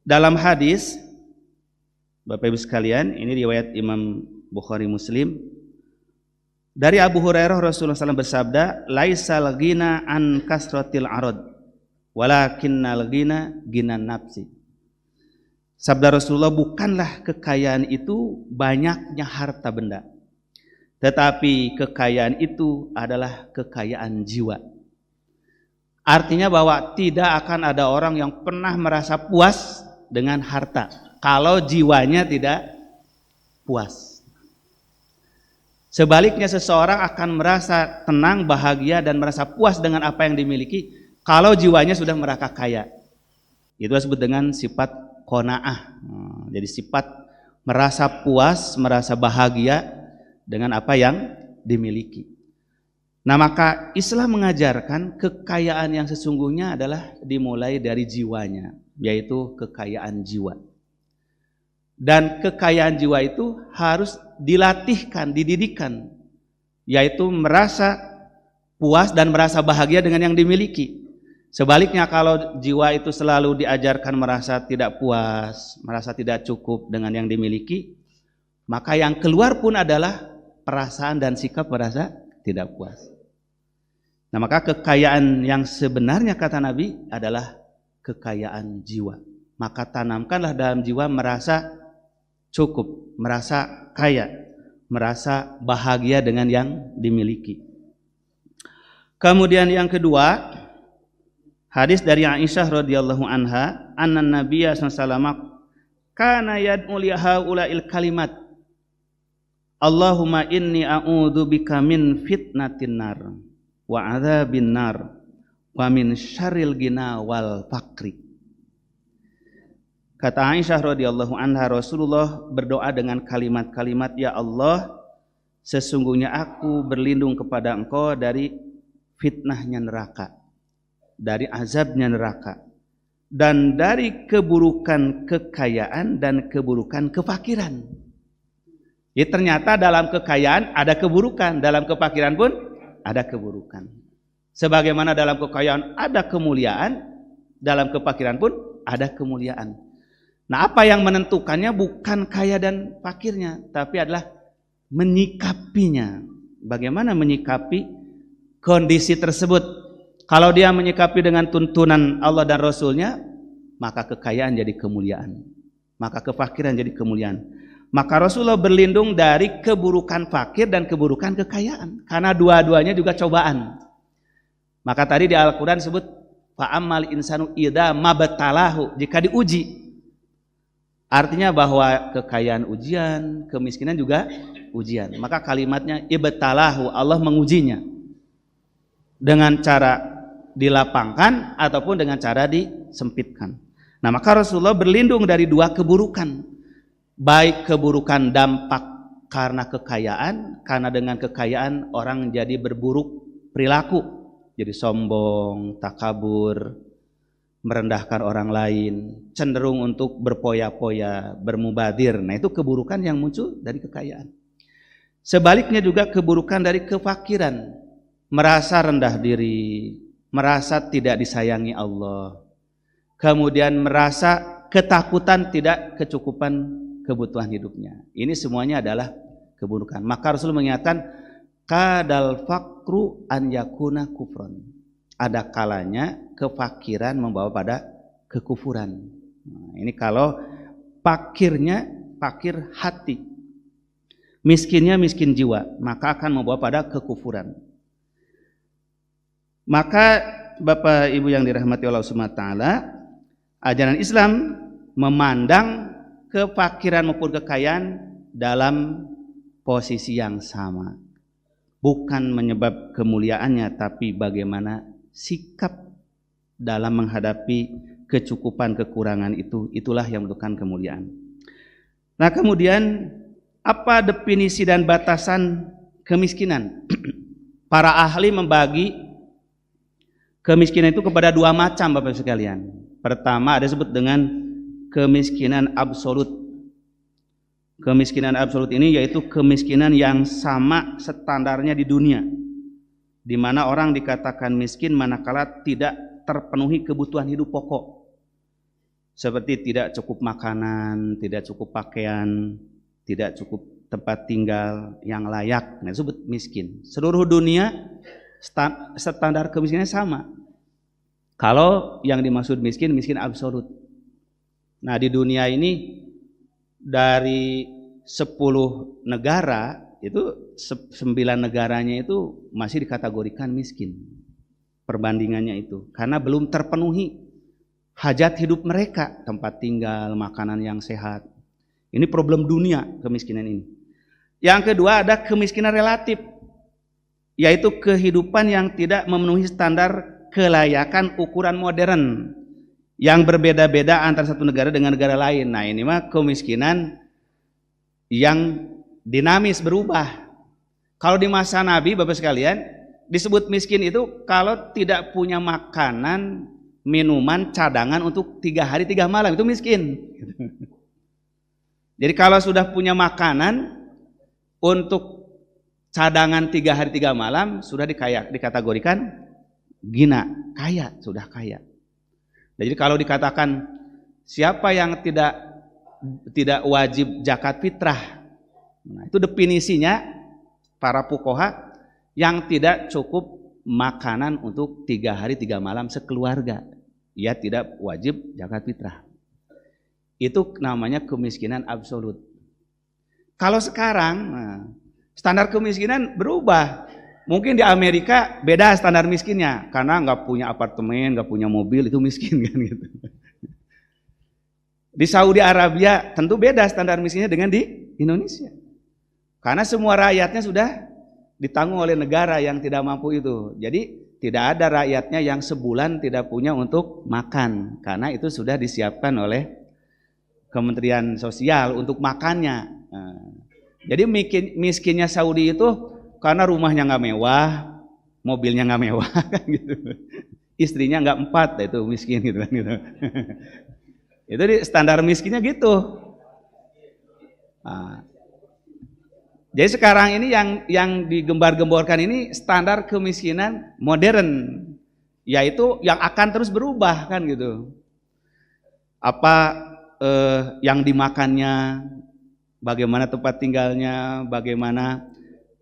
Dalam hadis, Bapak Ibu sekalian, ini riwayat Imam Bukhari Muslim, dari Abu Hurairah Rasulullah SAW bersabda, laisal ghina an kasratil arad, walakinnal ghina ghinan nafsi. Sabda Rasulullah, bukanlah kekayaan itu banyaknya harta benda, tetapi kekayaan itu adalah kekayaan jiwa. Artinya bahwa tidak akan ada orang yang pernah merasa puas dengan harta kalau jiwanya tidak puas. Sebaliknya seseorang akan merasa tenang, bahagia dan merasa puas dengan apa yang dimiliki kalau jiwanya sudah merasa kaya. Itu disebut dengan sifat qanaah. Jadi sifat merasa puas, merasa bahagia dengan apa yang dimiliki. Nah, maka Islam mengajarkan kekayaan yang sesungguhnya adalah dimulai dari jiwanya, yaitu kekayaan jiwa. Dan kekayaan jiwa itu harus dilatihkan, dididikkan, yaitu merasa puas dan merasa bahagia dengan yang dimiliki. Sebaliknya kalau jiwa itu selalu diajarkan merasa tidak puas, merasa tidak cukup dengan yang dimiliki, maka yang keluar pun adalah perasaan dan sikap merasa tidak puas. Nah, maka kekayaan yang sebenarnya kata Nabi adalah kekayaan jiwa. Maka tanamkanlah dalam jiwa merasa cukup, merasa kaya, merasa bahagia dengan yang dimiliki. Kemudian yang kedua, hadis dari Aisyah radhiyallahu anha, anna Nabiyya sallallahu alaihi wasallam kana yad'u li haula'il kalimat, Allahumma inni a'udzu bika min fitnatin nar wa adzabin nar wa min syarril ghina wal faqri. Kata Aisyah radhiyallahu anha, Rasulullah berdoa dengan kalimat-kalimat, ya Allah, sesungguhnya aku berlindung kepada Engkau dari fitnahnya neraka, dari azabnya neraka, dan dari keburukan kekayaan dan keburukan kefakiran. Ya, ternyata dalam kekayaan ada keburukan, dalam kefakiran pun ada keburukan. Sebagaimana dalam kekayaan ada kemuliaan, dalam kefakiran pun ada kemuliaan. Nah, apa yang menentukannya bukan kaya dan fakirnya, tapi adalah menyikapinya. Bagaimana menyikapi kondisi tersebut? Kalau dia menyikapi dengan tuntunan Allah dan Rasulnya, maka kekayaan jadi kemuliaan, maka kefakiran jadi kemuliaan. Maka Rasulullah berlindung dari keburukan fakir dan keburukan kekayaan, karena dua-duanya juga cobaan. Maka tadi di Al-Quran disebut fa'ammal insanu idza mabtalahu, jika diuji. Artinya bahwa kekayaan ujian, kemiskinan juga ujian. Maka kalimatnya ibtalahu, Allah mengujinya dengan cara dilapangkan ataupun dengan cara disempitkan. Nah, maka Rasulullah berlindung dari dua keburukan, baik keburukan dampak karena kekayaan, karena dengan kekayaan orang jadi berburuk perilaku, jadi sombong, takabur, merendahkan orang lain, cenderung untuk berpoya-poya, bermubadir. Nah, itu keburukan yang muncul dari kekayaan. Sebaliknya juga keburukan dari kefakiran, merasa rendah diri, merasa tidak disayangi Allah, kemudian merasa ketakutan tidak kecukupan kebutuhan hidupnya. Ini semuanya adalah keburukan. Maka Rasul mengingatkan, kadal fakru an yakuna kufron. Ada kalanya kefakiran membawa pada kekufuran. Nah, ini kalau fakirnya fakir hati, miskinnya miskin jiwa, maka akan membawa pada kekufuran. Maka Bapak Ibu yang dirahmati Allah Subhanahu wa taala, ajaran Islam memandang kefakiran maupun kekayaan dalam posisi yang sama. Bukan menyebab kemuliaannya, tapi bagaimana sikap dalam menghadapi kecukupan kekurangan itu, itulah yang menentukan kemuliaan. Nah, kemudian apa definisi dan batasan kemiskinan? Para ahli membagi kemiskinan itu kepada dua macam, Bapak sekalian. Pertama ada disebut dengan kemiskinan absolut. Kemiskinan absolut ini yaitu kemiskinan yang sama standarnya di dunia, di mana orang dikatakan miskin manakala tidak terpenuhi kebutuhan hidup pokok. seperti tidak cukup makanan, tidak cukup pakaian, tidak cukup tempat tinggal yang layak. Nah, disebut miskin. Seluruh dunia standar kemiskinan sama. Kalau yang dimaksud miskin, miskin absolut. Nah, di dunia ini dari 10 negara itu 9 negaranya itu masih dikategorikan miskin. Perbandingannya itu karena belum terpenuhi hajat hidup mereka, tempat tinggal, makanan yang sehat. Ini problem dunia kemiskinan ini. Yang kedua ada kemiskinan relatif, yaitu kehidupan yang tidak memenuhi standar kelayakan ukuran modern yang berbeda-beda antara satu negara dengan negara lain. Nah, ini mah kemiskinan yang dinamis, berubah. Kalau di masa Nabi, Bapak sekalian, disebut miskin itu kalau tidak punya makanan, minuman, cadangan untuk 3 hari 3 malam, itu miskin. Jadi kalau sudah punya makanan untuk cadangan 3 hari 3 malam, sudah dikategorikan gina, kaya, sudah kaya. Jadi kalau dikatakan siapa yang tidak wajib zakat fitrah, nah, itu definisinya para fuqaha yang tidak cukup makanan untuk 3 hari 3 malam sekeluarga, ia tidak wajib zakat fitrah. Itu namanya kemiskinan absolut. Kalau sekarang standar kemiskinan berubah. Mungkin di Amerika beda standar miskinnya karena nggak punya apartemen, nggak punya mobil, itu miskin kan gitu. Di Saudi Arabia tentu beda standar miskinnya dengan di Indonesia. Karena semua rakyatnya sudah ditanggung oleh negara yang tidak mampu itu. Jadi tidak ada rakyatnya yang sebulan tidak punya untuk makan, karena itu sudah disiapkan oleh Kementerian Sosial untuk makannya. Jadi miskinnya Saudi itu karena rumahnya nggak mewah, mobilnya nggak mewah, kan gitu. Istrinya nggak 4, itu miskin gitu kan gitu. Itu standar miskinnya gitu. Jadi sekarang ini yang digembar-gemborkan ini standar kemiskinan modern, yaitu yang akan terus berubah kan gitu. Apa yang dimakannya, bagaimana tempat tinggalnya, bagaimana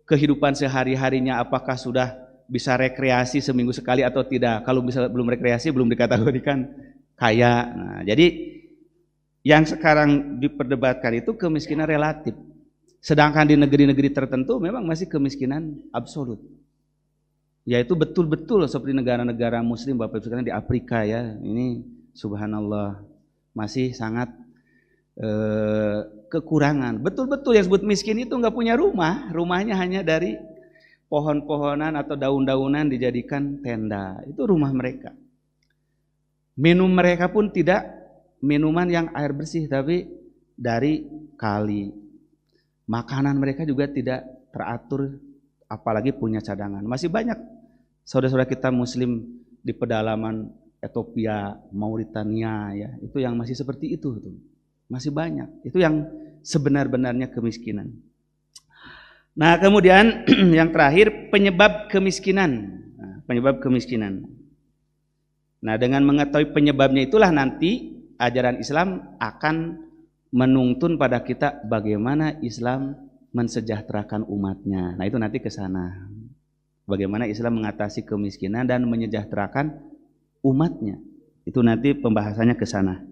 kehidupan sehari-harinya, apakah sudah bisa rekreasi seminggu sekali atau tidak. Kalau bisa belum rekreasi, belum dikategorikan kaya. Nah, jadi yang sekarang diperdebatkan itu kemiskinan relatif. Sedangkan di negeri-negeri tertentu memang masih kemiskinan absolut. Yaitu betul-betul seperti negara-negara muslim, Bapak Ibu sekalian, di Afrika ya. Ini subhanallah masih sangat kekurangan. Betul-betul yang disebut miskin itu nggak punya rumah. Rumahnya hanya dari pohon-pohonan atau daun-daunan dijadikan tenda. Itu rumah mereka. Minum mereka pun tidak minuman yang air bersih, tapi dari kali. Makanan mereka juga tidak teratur, apalagi punya cadangan. Masih banyak saudara-saudara kita muslim di pedalaman Ethiopia, Mauritania ya, itu yang masih seperti itu tuh. Masih banyak. Itu yang sebenar-benarnya kemiskinan. Nah, kemudian yang terakhir penyebab kemiskinan. Penyebab kemiskinan. Nah, dengan mengetahui penyebabnya itulah nanti ajaran Islam akan menuntun pada kita bagaimana Islam mensejahterakan umatnya. Nah, itu nanti ke sana. Bagaimana Islam mengatasi kemiskinan dan menyejahterakan umatnya. Itu nanti pembahasannya ke sana.